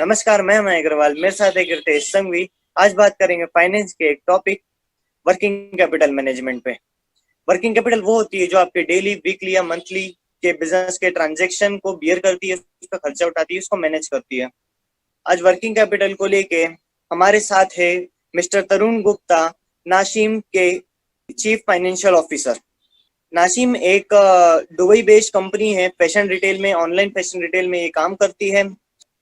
नमस्कार, मैं अमय अग्रवाल, मेरे साथ है कीर्तेश संघवी। आज बात करेंगे फाइनेंस के एक टॉपिक वर्किंग कैपिटल मैनेजमेंट पे। वर्किंग कैपिटल वो होती है जो आपके डेली, वीकली या मंथली के बिजनेस के ट्रांजैक्शन को बियर करती है, उसका खर्चा उठाती है, उसको मैनेज करती है। आज वर्किंग कैपिटल को लेके हमारे साथ है मिस्टर तरुण गुप्ता, नाशिम के चीफ फाइनेंशियल ऑफिसर। नाशिम एक दुबई बेस्ड कंपनी है, फैशन रिटेल में, ऑनलाइन फैशन रिटेल में ये काम करती है।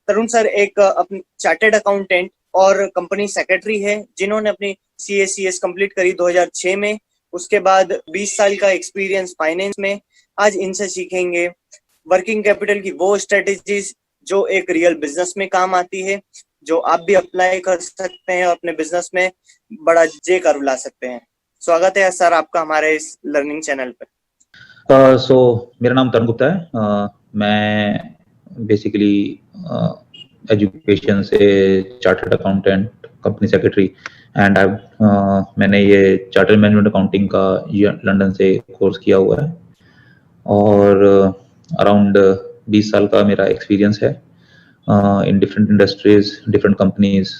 तरुण सर एक अपनी चार्टेड अकाउंटेंट और कंपनी सेक्रेटरी है, जिन्होंने अपनी CACS कंप्लीट करी 2006 में। उसके बाद 20 साल का एक्सपीरियंस फाइनेंस में। आज इनसे सीखेंगे वर्किंग कैपिटल की वो स्ट्रेटेजीज जो एक रियल बिजनेस में काम आती है, जो आप भी अप्लाई कर सकते हैं और अपने बिजनेस में बड़ा जे कर्व ला सकते हैं। स्वागत है सर आपका हमारे इस लर्निंग चैनल पे। मेरा नाम तरुण गुप्ता है। मैं बेसिकली एजुकेशन से chartered accountant, company secretary and मैंने ये चार्टर्ड मैनेजमेंट अकाउंटिंग का लंदन से कोर्स किया हुआ है और अराउंड 20 साल का मेरा एक्सपीरियंस है in different industries, different companies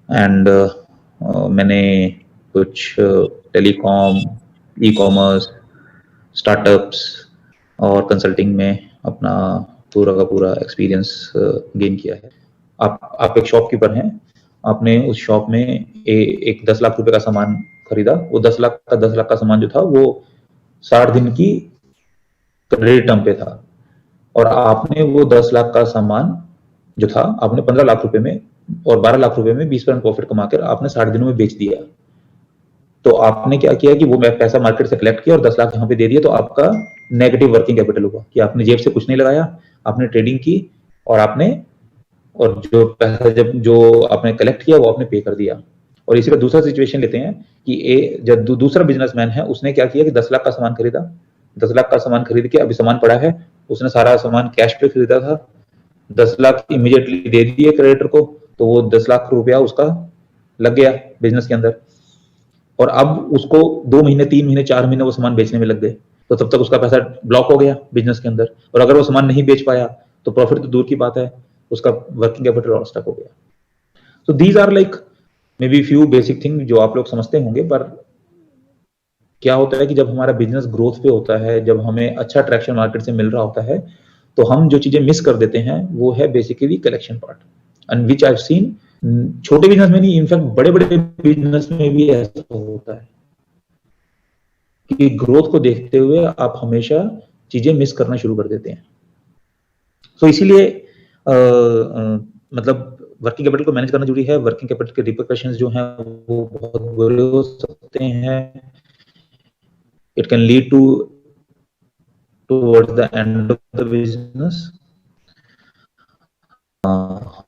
and मैंने कुछ टेलीकॉम, ई-कॉमर्स, स्टार्टअप्स और कंसल्टिंग में अपना पूरा का पूरा एक्सपीरियंस गेन किया है। आप एक शॉपकीपर हैं, आपने उस शॉप में एक 10 लाख रुपए का सामान खरीदा। वो 10 लाख का सामान जो था वो 60 दिन की क्रेडिट टर्म पे था और आपने वो 10 लाख का सामान जो था आपने 15 लाख रुपए में और 12 लाख रुपए में 20% प्रॉफिट कमाकर आपने 60 दिनों में बेच दिया। तो आपने क्या किया कि वो पैसा मार्केट से कलेक्ट किया और 10 लाख यहाँ पे दे दिया, तो आपका नेगेटिव वर्किंग कैपिटल हुआ कि आपने जेब से कुछ नहीं लगाया, आपने ट्रेडिंग की और जो पैसा जो आपने कलेक्ट किया वो आपने पे कर दिया। और इसी का दूसरा सिचुएशन लेते हैं कि जब दूसरा बिजनेसमैन है, उसने क्या किया कि 10 लाख का सामान खरीदा, 10 लाख का सामान खरीद के अभी सामान पड़ा है, उसने सारा सामान कैश पे खरीदा था, 10 लाख इमीडिएटली दे दिए क्रेडिटर को, तो वो 10 लाख रुपया उसका लग गया बिजनेस के अंदर। और अब उसको 2 महीने, 3 महीने, 4 महीने वो सामान बेचने में लग गए, तो तब तक उसका पैसा ब्लॉक हो गया बिजनेस के अंदर। और अगर वो सामान नहीं बेच पाया तो प्रॉफिट तो दूर की बात है, उसका वर्किंग कैपिटल और स्टक हो गया। तो these are like may be few basic thing जो आप लोग समझते होंगे। पर क्या होता है कि जब हमारा बिजनेस ग्रोथ पे होता है, जब हमें अच्छा ट्रैक्शन मार्केट से मिल रहा होता है, तो हम जो चीजें मिस कर देते हैं वो है basically collection part, and which I have seen छोटे बिजनेस में नहीं, इनफैक्ट बड़े बड़े बिजनेस में भी ऐसा होता है कि ग्रोथ को देखते हुए आप हमेशा चीजें मिस करना शुरू कर देते हैं। तो इसीलिए मतलब वर्किंग कैपिटल को मैनेज करना जरूरी है। वर्किंग कैपिटल के रिपरकशंस जो हैं वो बहुत बुरे हो सकते हैं। It can lead towards the end of the business.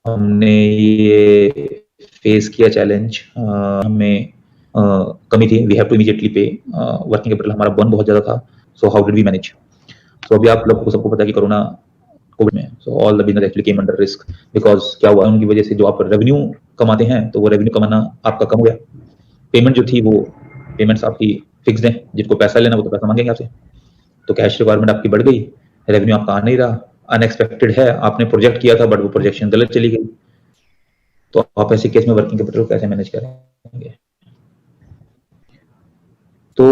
हमने ये फेस किया चैलेंज, हमें कमी थी, we have to immediately pay. Working capital हमारा बर्न बहुत ज्यादा था, so how did we manage? तो अभी आप लोग को सबको पता है कि कोरोना कोविड में so all the business actually came under risk, because क्या हुआ, उनकी वजह से जो आप रेवेन्यू कमाते हैं तो वो रेवेन्यू कमाना आपका कम हो गया। पेमेंट जो थी वो पेमेंट्स आपकी फिक्स्ड हैं, जिनको पैसा लेना वो तो पैसा मांगेंगे आपसे, तो कैश रिक्वायरमेंट आपकी बढ़ गई, रेवेन्यू आपका आ नहीं रहा, अनएक्सपेक्टेड है, आपने प्रोजेक्ट किया था बट वो प्रोजेक्शन गलत चली गई, तो आप ऐसे केस में वर्किंग कैपिटल को कैसे मैनेज करेंगे? तो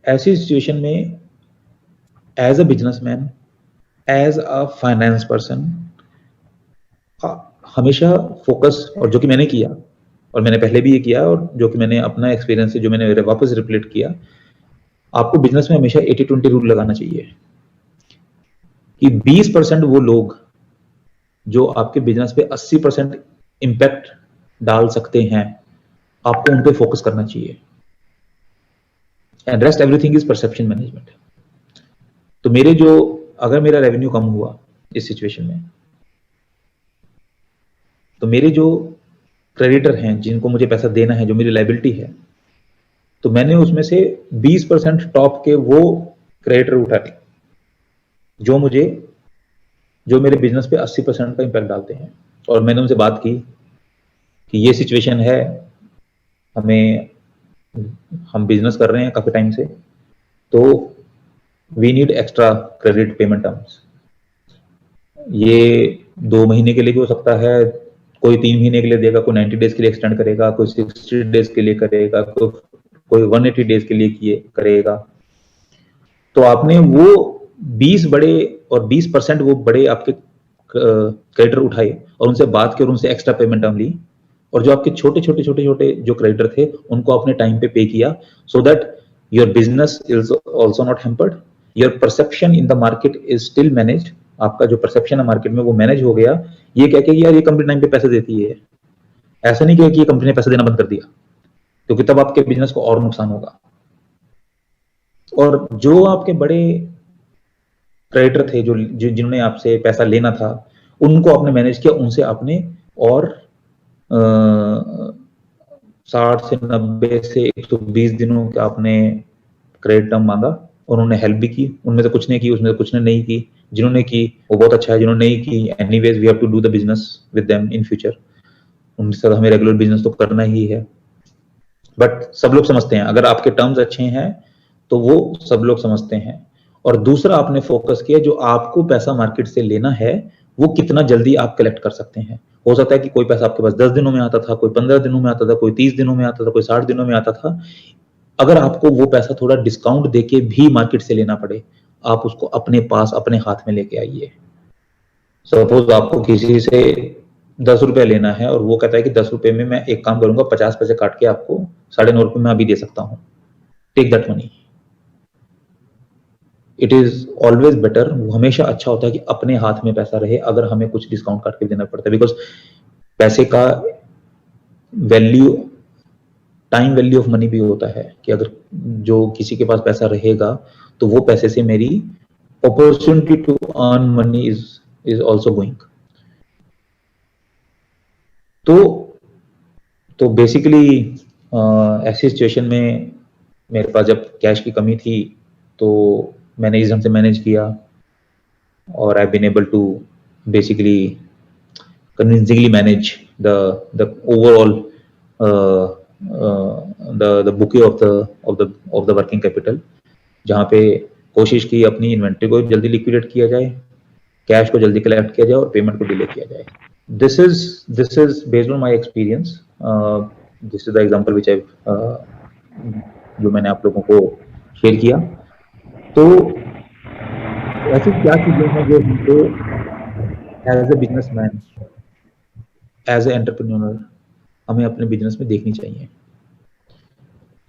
ऐसी सिचुएशन में as a businessman, as a finance person, हमेशा फोकस, और जो कि मैंने किया और मैंने पहले भी ये किया और जो कि मैंने अपना एक्सपीरियंस से जो मैंने वापस रिप्लेट किया, आपको बिजनेस में हमेशा 80-20 रूल लगाना चाहिए कि 20% वो लोग जो आपके बिजनेस पे 80% इंपैक्ट डाल सकते हैं, आपको उन पे फोकस करना चाहिए, and rest everything is perception management. तो अगर मेरा रेवेन्यू कम हुआ इस सिचुएशन में, तो मेरे जो क्रेडिटर हैं जिनको मुझे पैसा देना है, जो मेरी लायबिलिटी है, तो मैंने उसमें से 20% टॉप के वो क्रेडिटर उठाए जो मेरे बिजनेस पे 80% का इंपैक्ट डालते हैं। और मैंने उनसे बात की कि ये सिचुएशन है, हम बिजनेस कर रहे हैं काफी टाइम से, तो we need extra credit payment terms, ये 2 महीने के लिए भी हो सकता है, कोई 3 महीने के लिए देगा, कोई 90 डेज के लिए एक्सटेंड करेगा, कोई 60 डेज के लिए करेगा, कोई 180 डेज के लिए करेगा। तो आपने वो 20 बड़े और 20% वो बड़े आपके क्रेडिटर उठाए और उनसे बात की और उनसे एक्स्ट्रा पेमेंट हम ली, और जो आपके छोटे छोटे जो क्रेडिटर थे उनको अपने टाइम पे किया, so that your business is also not hampered, your perception in the market is still managed, आपका जो परसेप्शन है मार्केट में वो मैनेज हो गया। ये कह के यार ये कंपनी टाइम पे पैसे देती है, ऐसा नहीं कि ये कंपनी ने पैसे देना बंद कर दिया, क्योंकि तब आपके बिजनेस को और नुकसान होगा। और जो आपके बड़े क्रेडिटर थे जिन्होंने आपसे पैसा लेना था, उनको आपने मैनेज किया, उनसे आपने और 60 से 90 से 120 दिनों का आपने क्रेडिट टर्म मांगा, और उन्होंने हेल्प भी की। उनमें से कुछ ने की, उसमें से कुछ ने नहीं की। जिन्होंने की वो बहुत अच्छा है, जिन्होंने नहीं की anyways we have to do the business with them in future, उनके साथ हमें रेगुलर बिजनेस तो करना ही है। बट सब लोग समझते हैं, अगर आपके टर्म्स अच्छे हैं तो वो सब लोग समझते हैं। और दूसरा आपने फोकस किया, जो आपको पैसा मार्केट से लेना है वो कितना जल्दी आप कलेक्ट कर सकते हैं। हो सकता है कि कोई पैसा आपके पास 10 दिनों में आता था, कोई 15 दिनों में आता था, कोई 30 दिनों में आता था, कोई 60 दिनों में आता था। अगर आपको वो पैसा थोड़ा डिस्काउंट देके भी मार्केट से लेना पड़े, आप उसको अपने पास अपने हाथ में लेके आइए। सपोज आपको किसी से 10 रुपए लेना है और वो कहता है कि 10 रुपए में मैं एक काम करूंगा, 50 पैसे काट के आपको 9.5 रुपए में अभी दे सकता हूं, take that money. It is always better, हमेशा अच्छा होता है कि अपने हाथ में पैसा रहे, अगर हमें कुछ डिस्काउंट काट के देना पड़ता है। बिकॉज पैसे का value, time value of money भी होता है, कि अगर जो किसी के पास पैसा रहेगा तो वो पैसे से मेरी opportunity to earn money is also going. तो बेसिकली ऐसी सिचुएशन में मेरे पास जब कैश की कमी थी तो मैंने इस ढंग से मैनेज किया, और I been able to basically convincingly manage the overall the bouquet of the working capital, जहाँ पे कोशिश की अपनी इन्वेंट्री को जल्दी लिक्विडेट किया जाए, कैश को जल्दी कलेक्ट किया जाए और पेमेंट को डिले किया जाए। This is based on my experience. This is the example which I've जो मैंने आप लोगों को शेयर किया। तो ऐसी क्या चीजें हैं जो हमको as a businessman, as a entrepreneur हमें अपने बिजनेस में देखनी चाहिए।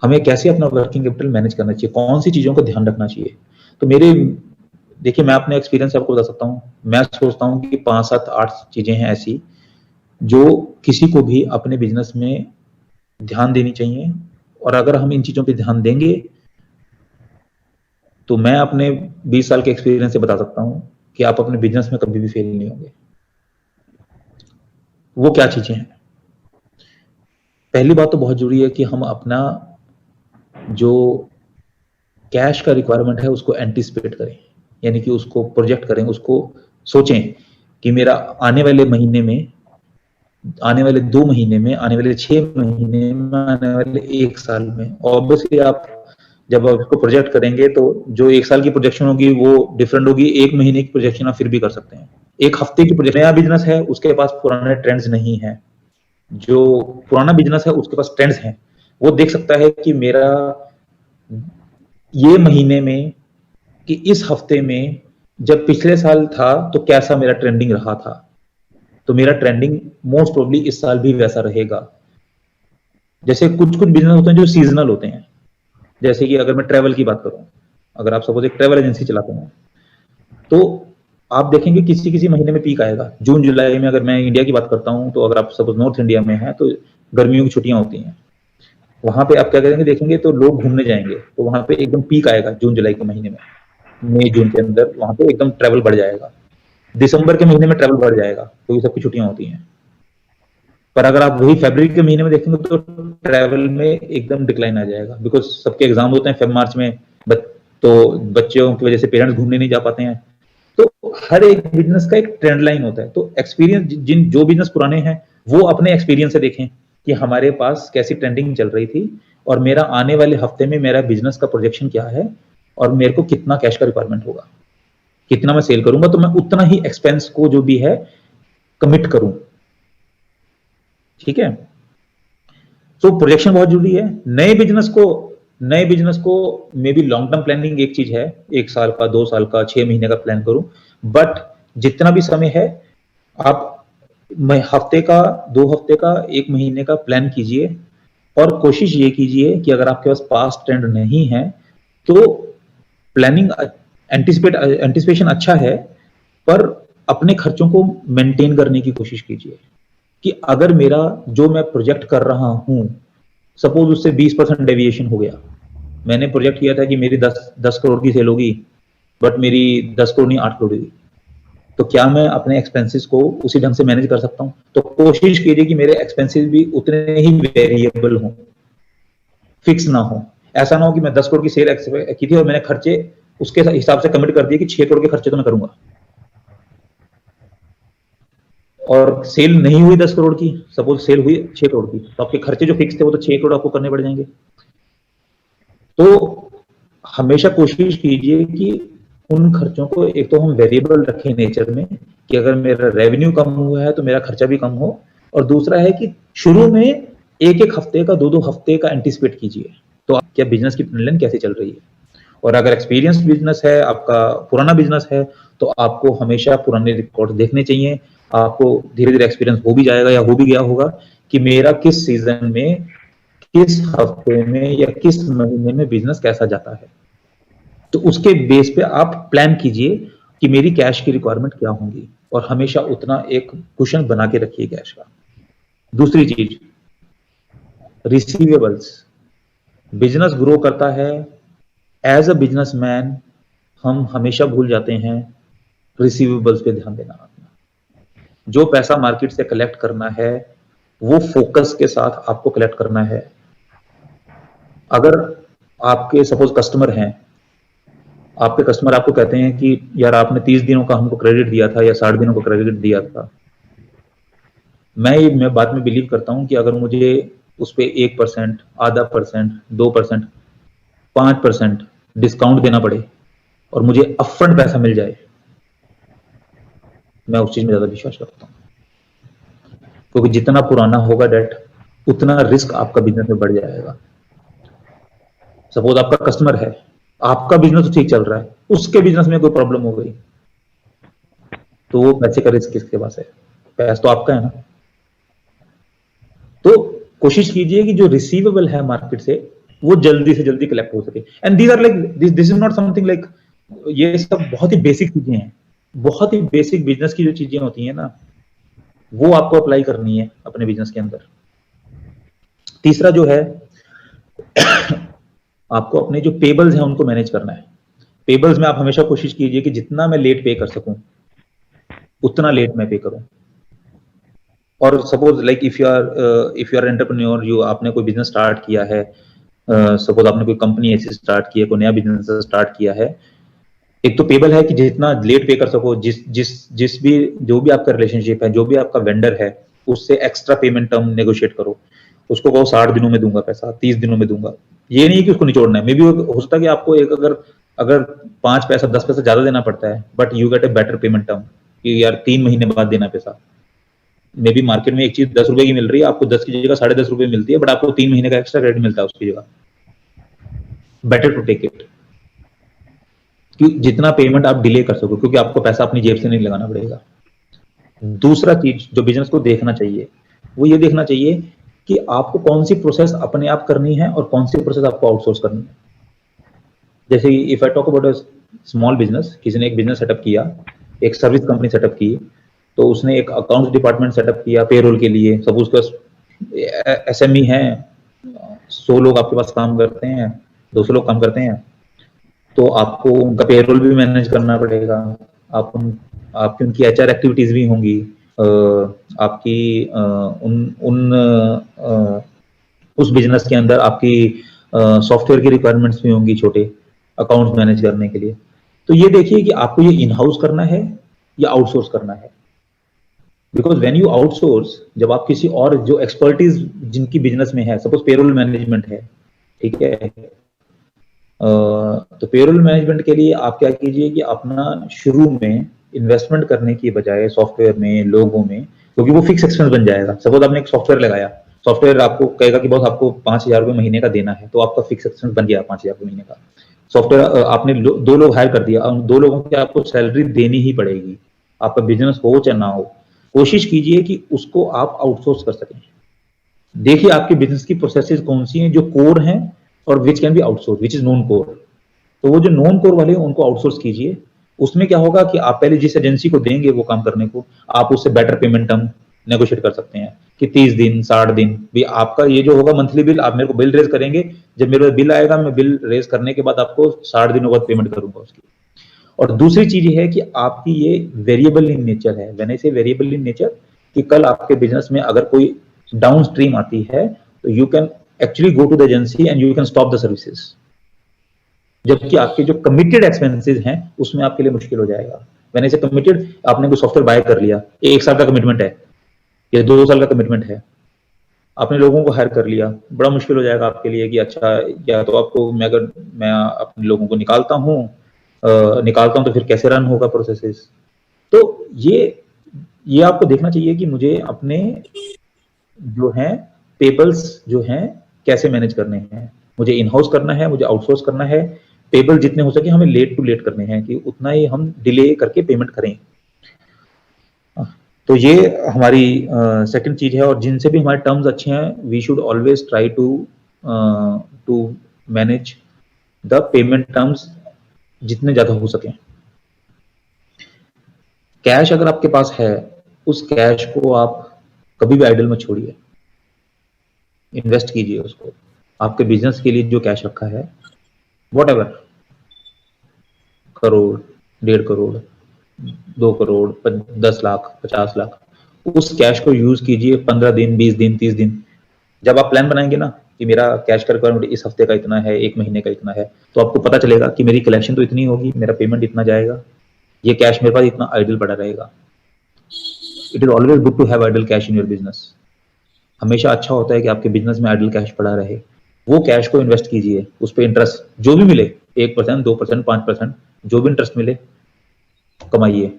हमें कैसे अपना वर्किंग कैपिटल मैनेज करना चाहिए, कौन सी चीजों का ध्यान रखना चाहिए। तो देखिए, मैं अपने एक्सपीरियंस आपको बता सकता हूँ। मैं सोचता हूँ कि 5, 7, 8 चीजें हैं ऐसी जो किसी को भी अपने बिजनेस में ध्यान देनी चाहिए, और अगर हम इन चीजों पे ध्यान देंगे तो मैं अपने 20 साल के एक्सपीरियंस से बता सकता हूं कि आप अपने बिजनेस में कभी भी फेल नहीं होंगे। वो क्या चीजें हैं? पहली बात तो बहुत जरूरी है कि हम अपना जो कैश का रिक्वायरमेंट है उसको एंटिसिपेट करें, यानी कि उसको प्रोजेक्ट करें, उसको सोचें कि मेरा आने वाले महीने में, आने वाले 2 महीने में, आने वाले 6 महीने में, आने वाले 1 साल में। ऑब्वियसली आप जब आप उसको प्रोजेक्ट करेंगे तो जो 1 साल की प्रोजेक्शन होगी वो डिफरेंट होगी, 1 महीने की प्रोजेक्शन आप फिर भी कर सकते हैं, 1 हफ्ते की प्रोजेक्शन। नया बिजनेस है, उसके पास पुराने ट्रेंड्स नहीं है। जो पुराना बिजनेस है उसके पास ट्रेंड्स हैं, वो देख सकता है कि मेरा ये महीने में, कि इस हफ्ते में जब पिछले साल था तो कैसा मेरा ट्रेंडिंग रहा था, तो मेरा ट्रेंडिंग मोस्ट प्रोबेबली इस साल भी वैसा रहेगा। जैसे कुछ बिजनेस होते हैं जो सीजनल होते हैं, जैसे कि अगर मैं ट्रैवल की बात करूं, अगर आप सपोज एक ट्रैवल एजेंसी चलाते हैं तो आप देखेंगे किसी महीने में पीक आएगा। जून जुलाई में, अगर मैं इंडिया की बात करता हूं, तो अगर आप सपोज नॉर्थ इंडिया में है तो गर्मियों की छुट्टियां होती हैं, वहां पे आप क्या करेंगे, देखेंगे तो लोग घूमने जाएंगे, तो वहां पे एकदम पीक आएगा जून जुलाई के महीने में, मई जून के अंदर वहां पे एकदम ट्रैवल बढ़ जाएगा। दिसंबर के महीने में ट्रैवल बढ़ जाएगा क्योंकि सबकी छुट्टियां होती हैं। पर अगर आप वही फरवरी के महीने में देखेंगे तो ट्रैवल में एकदम डिक्लाइन आ जाएगा, बिकॉज सबके एग्जाम होते हैं फेब-मार्च में, तो बच्चों की वजह से पेरेंट्स घूमने नहीं जा पाते हैं। तो हर एक बिजनेस का एक ट्रेंड लाइन होता है। तो एक्सपीरियंस, जो बिजनेस पुराने हैं वो अपने एक्सपीरियंस से देखें कि हमारे पास कैसी ट्रेंडिंग चल रही थी, और मेरा आने वाले हफ्ते में मेरा बिजनेस का प्रोजेक्शन क्या है, और मेरे को कितना कैश का रिक्वायरमेंट होगा। कितना मैं सेल करूंगा तो मैं उतना ही एक्सपेंस को जो भी है कमिट करूं, ठीक है। तो प्रोजेक्शन बहुत जरूरी है। नए बिजनेस को may be long term planning एक चीज है, 1 साल का, 2 साल का, 6 महीने का प्लान करूं, बट जितना भी समय है आप हफ्ते का, 2 हफ्ते का, 1 महीने का प्लान कीजिए। और कोशिश ये कीजिए कि अगर आपके पास पास्ट ट्रेंड नहीं है तो प्लानिंग एंटिसिपेशन अच्छा है, पर अपने खर्चों को मेंटेन करने की कोशिश कीजिए कि अगर मेरा जो मैं प्रोजेक्ट कर रहा हूं, सपोज उससे 20% डेविएशन हो गया, मैंने प्रोजेक्ट किया था कि मेरी 10 करोड़ की सेल होगी, बट मेरी 10 करोड़ नहीं 8 करोड़ होगी, तो क्या मैं अपने एक्सपेंसेस को उसी ढंग से मैनेज कर सकता हूं? तो कोशिश कीजिए कि मेरे एक्सपेंसेस भी उतने ही वेरिएबल हों, फिक्स ना हो। ऐसा ना हो कि मैं 10 करोड़ की सेल की थी और मैंने खर्चे उसके हिसाब से कमिट कर दिए कि 6 करोड़ के खर्चे तो मैं करूंगा, और सेल नहीं हुई 10 करोड़ की, सपोज सेल हुई 6 करोड़ की, तो आपके खर्चे जो फिक्स थे वो तो 6 करोड़ आपको करने पड़ जाएंगे। तो हमेशा कोशिश कीजिए कि उन खर्चों को एक तो हम वेरिएबल रखें नेचर में, कि अगर मेरा रेवेन्यू कम हुआ है तो मेरा खर्चा भी कम हो, और दूसरा है कि शुरू में एक हफ्ते का, 2 हफ्ते का एंटिसिपेट कीजिए तो आप क्या बिजनेस की ट्रेंड कैसे चल रही है। और अगर एक्सपीरियंस बिजनेस है, आपका पुराना बिजनेस है, तो आपको हमेशा पुराने रिकॉर्ड देखने चाहिए। आपको धीरे धीरे एक्सपीरियंस हो भी जाएगा या हो भी गया होगा कि मेरा किस सीजन में, किस हफ्ते में या किस महीने में बिजनेस कैसा जाता है। तो उसके बेस पे आप प्लान कीजिए कि मेरी कैश की रिक्वायरमेंट क्या होंगी, और हमेशा उतना एक कुशन बना के रखिए कैश का। दूसरी चीज, रिसीवेबल्स। बिजनेस ग्रो करता है, एज अ बिजनेसमैन हम हमेशा भूल जाते हैं रिसीवेबल्स पे ध्यान देना। जो पैसा मार्केट से कलेक्ट करना है वो फोकस के साथ आपको कलेक्ट करना है। अगर आपके सपोज कस्टमर हैं, आपके कस्टमर आपको कहते हैं कि यार आपने 30 दिनों का हमको क्रेडिट दिया था या 60 दिनों का क्रेडिट दिया था, मैं बात में बिलीव करता हूं कि अगर मुझे उस पर 1%, आधा परसेंट, 2%, 5% डिस्काउंट देना पड़े और मुझे अपफ्रंट पैसा मिल जाए, मैं उस चीज में ज्यादा विश्वास करता हूँ। क्योंकि जितना पुराना होगा डेट, उतना रिस्क आपका बिजनेस में बढ़ जाएगा। सपोज आपका कस्टमर है, आपका बिजनेस तो ठीक चल रहा है, उसके बिजनेस में कोई प्रॉब्लम हो गई, तो वो पैसे का रिस्क किसके पास है? पैसा तो आपका है ना। तो कोशिश कीजिए कि जो रिसीवेबल है मार्केट से वो जल्दी से जल्दी कलेक्ट हो सके। And these are like this is not something like, ये सब बहुत ही बेसिक चीजें हैं, बहुत ही बेसिक बिजनेस की जो चीजें होती हैं ना, वो आपको अप्लाई करनी है अपने बिजनेस के अंदर। तीसरा जो है, आपको अपने जो पेबल्स हैं उनको मैनेज करना है। पेबल्स में आप हमेशा कोशिश कीजिए कि जितना मैं लेट पे कर सकूं उतना लेट मैं पे करूं। और suppose like if you are entrepreneur, जो आपने कोई बिजनेस स्टार्ट किया है, सपोज आपने कोई कंपनी ऐसी स्टार्ट की है, कोई नया बिजनेस स्टार्ट किया है, एक तो पेबल है कि जितना लेट पे कर सको, जिस भी जो भी आपका रिलेशनशिप है, जो भी आपका वेंडर है, उससे एक्स्ट्रा पेमेंट टर्म नेगोशिएट करो। उसको कहो 60 दिनों में दूंगा पैसा, 30 दिनों में दूंगा। ये नहीं कि उसको निचोड़ना है। मे बी हो सकता है कि आपको एक अगर 5 पैसा 10 पैसा ज्यादा देना पड़ता है, but you get a better payment term कि यार 3 महीने बाद देना पैसा। मे बी मार्केट में एक चीज 10 रुपए की मिल रही है, आपको 10 की जगह 10.5 रुपए मिलती है, बट आपको 3 महीने का एक्स्ट्रा क्रेडिट मिलता है उसकी जगह। बेटर टू टेक इट, कि जितना पेमेंट आप डिले कर सको, क्योंकि आपको पैसा अपनी जेब से नहीं लगाना पड़ेगा। दूसरा चीज जो बिजनेस को देखना चाहिए, वो ये देखना चाहिए कि आपको कौन सी प्रोसेस अपने आप करनी है और कौन सी प्रोसेस आपको आउटसोर्स करनी है। जैसे if I talk about a small business, किसी ने एक बिजनेस सेटअप किया, एक सर्विस कंपनी सेटअप की, तो उसने एक अकाउंट्स डिपार्टमेंट सेटअप किया पेरोल के लिए। सब उसका एसएमई है, 100 लोग आपके पास काम करते हैं, 200 लोग काम करते हैं, तो आपको उनका पेरोल भी मैनेज करना पड़ेगा। आपकी उनकी एचआर एक्टिविटीज भी होंगी, आपकी उस बिजनेस के अंदर आपकी सॉफ्टवेयर की रिक्वायरमेंट्स भी होंगी, छोटे अकाउंट्स मैनेज करने के लिए। तो ये देखिए कि आपको ये इन हाउस करना है या आउटसोर्स करना है। बिकॉज व्हेन यू आउटसोर्स, जब आप किसी और जो एक्सपर्टीज जिनकी बिजनेस में है, सपोज पेरोल मैनेजमेंट है, ठीक है, तो पेरोल मैनेजमेंट के लिए आप क्या कीजिए कि अपना शुरू में इन्वेस्टमेंट करने की बजाय सॉफ्टवेयर में, लोगों में, क्योंकि वो फिक्स एक्सपेंस बन जाएगा। सपोज आपने एक सॉफ्टवेयर लगाया, सॉफ्टवेयर आपको कहेगा कि बॉस आपको 5,000 रुपये महीने का देना है, तो आपका फिक्स एक्सपेंस बन गया 5,000 महीने का। सॉफ्टवेयर आपने 2 लोग हायर कर दिया, अब 2 लोगों की आपको सैलरी देनी ही पड़ेगी, आपका बिजनेस हो चाहे ना हो। कोशिश कीजिए कि उसको आप आउटसोर्स कर सकें। देखिए आपके बिजनेस की प्रोसेसेस कौन सी हैं जो कोर हैं और which can be outsource, which is non core. तो वो जो नॉन कोर वाले हैं उनको आउटसोर्स कीजिए। उसमें क्या होगा कि आप पहले जिस एजेंसी को देंगे वो काम करने को, आप उससे बेटर पेमेंट टर्म नेगोशिएट कर सकते हैं कि 30 दिन, 60 दिन भी आपका ये जो होगा मंथली बिल, आप मेरे को बिल रेज करेंगे, जब मेरे बिल आएगा मैं बिल रेज करने के बाद आपको 60 दिनों बाद पेमेंट करूंगा उसकी। और दूसरी चीज ये है कि आपकी ये वेरिएबल इन नेचर है। व्हेन आई से वेरिएबल इन नेचर, कि कल आपके बिजनेस में अगर कोई डाउन स्ट्रीम आती है तो you can actually go to the agency and you can stop the services, जबकि आपके जो कमिटेड एक्सपेंसेस हैं उसमें आपके लिए मुश्किल हो जाएगा। व्हेन आई से कमिटेड, आपने कोई सॉफ्टवेयर बाय कर लिया, 1 साल का कमिटमेंट है या 2 साल का कमिटमेंट है, आपने लोगों को हायर कर लिया, बड़ा मुश्किल हो जाएगा आपके लिए कि अच्छा, या तो आपको मैं अपने लोगों को निकालता हूं तो फिर कैसे रन होगा प्रोसेसेस। तो ये आपको देखना चाहिए कि मुझे अपने जो हैं पेबल्स जो हैं कैसे मैनेज करने हैं, मुझे इन हाउस करना है, मुझे आउटसोर्स करना है। पेबल जितने हो सके हमें लेट टू लेट करने हैं कि उतना ही हम डिले करके पेमेंट करें। तो ये हमारी सेकंड चीज है। और जिनसे भी हमारे टर्म्स अच्छे हैं, we should always try to manage the payment terms जितने ज्यादा हो सके। कैश अगर आपके पास है, उस कैश को आप कभी भी आइडल मत छोड़िए, इन्वेस्ट कीजिए उसको। आपके बिजनेस के लिए जो कैश रखा है, वॉट एवर, करोड़, 1.5 करोड़, 2 करोड़, 10 लाख, 50 लाख, उस कैश को यूज कीजिए 15 दिन, 20 दिन, 30 दिन। जब आप प्लान बनाएंगे ना कि मेरा कैश का रिक्वायरमेंट इस हफ्ते का इतना है, 1 महीने का इतना है, तो आपको पता चलेगा कि मेरी कलेक्शन तो इतनी होगी, मेरा पेमेंट इतना जाएगा, ये कैश मेरे पास इतना आइडल पड़ा रहेगा। It is always good to have idle cash in your business. हमेशा अच्छा होता है कि आपके बिजनेस में आइडल कैश पड़ा रहे। वो कैश को इन्वेस्ट कीजिए, उस पर इंटरेस्ट जो भी मिले, 1%, 2%, 5%, जो भी इंटरेस्ट मिले कमाइए।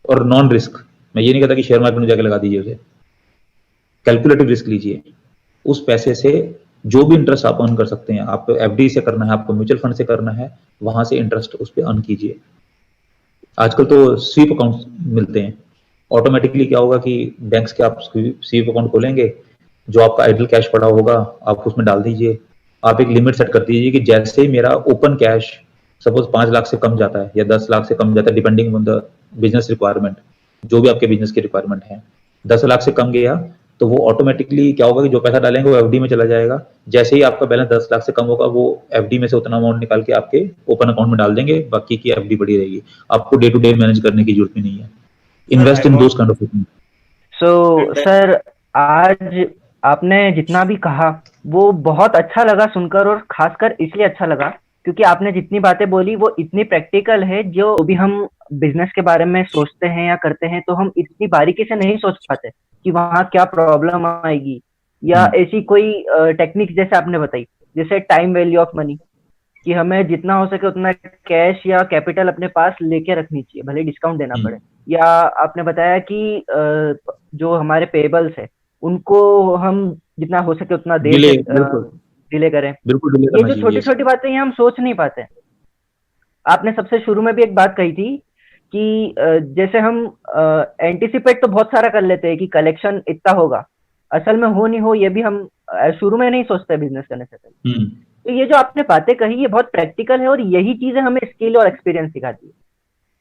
और नॉन रिस्क, मैं ये नहीं कहता कि शेयर मार्केट में जाके लगा दीजिए उसे, कैलकुलेटिव रिस्क लीजिए। उस पैसे से जो भी इंटरेस्ट आप अर्न कर सकते हैं, आपको एफडी से करना है, आपको म्यूचुअल फंड से करना है, वहां से इंटरेस्ट उस पर अर्न कीजिए। आजकल तो स्वीप अकाउंट मिलते हैं, ऑटोमेटिकली क्या होगा कि बैंक्स के आप स्वीप अकाउंट खोलेंगे, जो आपका आइडल कैश पड़ा होगा आप उसमें डाल दीजिए। आप एक लिमिट सेट कर दीजिए कि जैसे ही मेरा ओपन कैश सपोज 5 लाख से कम जाता है या 10 लाख से कम जाता है, depending on the business requirement, जो भी आपके बिजनेस की रिक्वायरमेंट है, 10 लाख से कम गया तो वो ऑटोमेटिकली क्या होगा कि जो पैसा डालेंगे वो एफडी में चला जाएगा। जैसे ही आपका बैलेंस 10 लाख से कम होगा, वो एफडी में से उतना अमाउंट निकाल के आपके ओपन अकाउंट में डाल देंगे, बाकी की एफडी पड़ी रहेगी। आपको डे टू डे मैनेज करने की जरूरत भी नहीं है। Invest in those kind of things. So sir, आज आपने जितना भी कहा वो बहुत अच्छा लगा सुनकर, और खासकर इसलिए अच्छा लगा क्योंकि आपने जितनी बातें बोली वो इतनी प्रैक्टिकल है। जो भी हम बिजनेस के बारे में सोचते हैं या करते हैं तो हम इतनी बारीकी से नहीं सोच पाते कि वहाँ क्या प्रॉब्लम आएगी, या ऐसी कोई टेक्निक जैसे आपने बताई, जैसे टाइम वैल्यू ऑफ मनी, कि हमें जितना हो सके उतना कैश या कैपिटल अपने पास लेके रखनी चाहिए, भले डिस्काउंट देना पड़े। या आपने बताया कि जो हमारे पेबल्स है उनको हम जितना हो सके उतना डिले करें। ये जो छोटी छोटी बातें हैं हम सोच नहीं पाते। आपने सबसे शुरू में भी एक बात कही थी कि जैसे हम एंटिसिपेट तो बहुत सारा कर लेते हैं कि कलेक्शन इतना होगा, असल में हो नहीं हो ये भी हम शुरू में नहीं सोचते बिजनेस करने से पहले। तो ये जो आपने बातें कही ये बहुत प्रैक्टिकल है, और यही चीजें हमें स्किल और एक्सपीरियंस सिखाती है।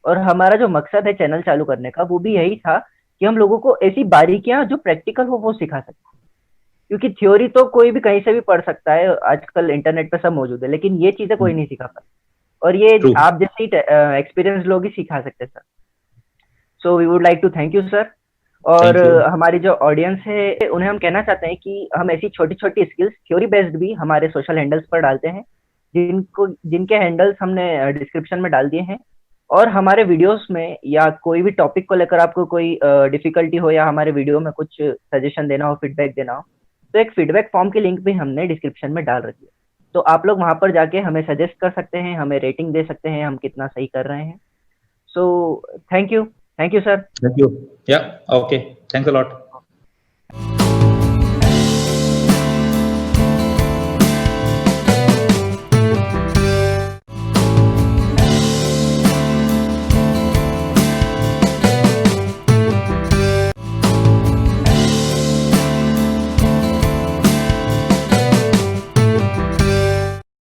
और हमारा जो मकसद है चैनल चालू करने का वो भी यही था कि हम लोगों को ऐसी बारीकियां जो प्रैक्टिकल हो वो सिखा सकते, क्योंकि थ्योरी तो कोई भी कहीं से भी पढ़ सकता है, आजकल इंटरनेट पे सब मौजूद है, लेकिन ये चीजें कोई नहीं सिखा पाता, और ये आप जैसे एक्सपीरियंस लोग ही सिखा सकते हैं sir. So we would like to thank you sir. और हमारी जो ऑडियंस है उन्हें हम कहना चाहते हैं कि हम ऐसी छोटी छोटी स्किल्स थ्योरी बेस्ड भी हमारे सोशल हैंडल्स पर डालते हैं, जिनके हैंडल्स हमने डिस्क्रिप्शन में डाल दिए हैं। और हमारे वीडियोस में या कोई भी टॉपिक को लेकर आपको कोई डिफिकल्टी हो या हमारे वीडियो में कुछ सजेशन देना हो, फीडबैक देना हो, तो एक फीडबैक फॉर्म की लिंक भी हमने डिस्क्रिप्शन में डाल रखी है। तो आप लोग वहां पर जाके हमें सजेस्ट कर सकते हैं, हमें रेटिंग दे सकते हैं हम कितना सही कर रहे हैं। So thank you sir. Thank you. Yeah. Okay. Thanks a lot.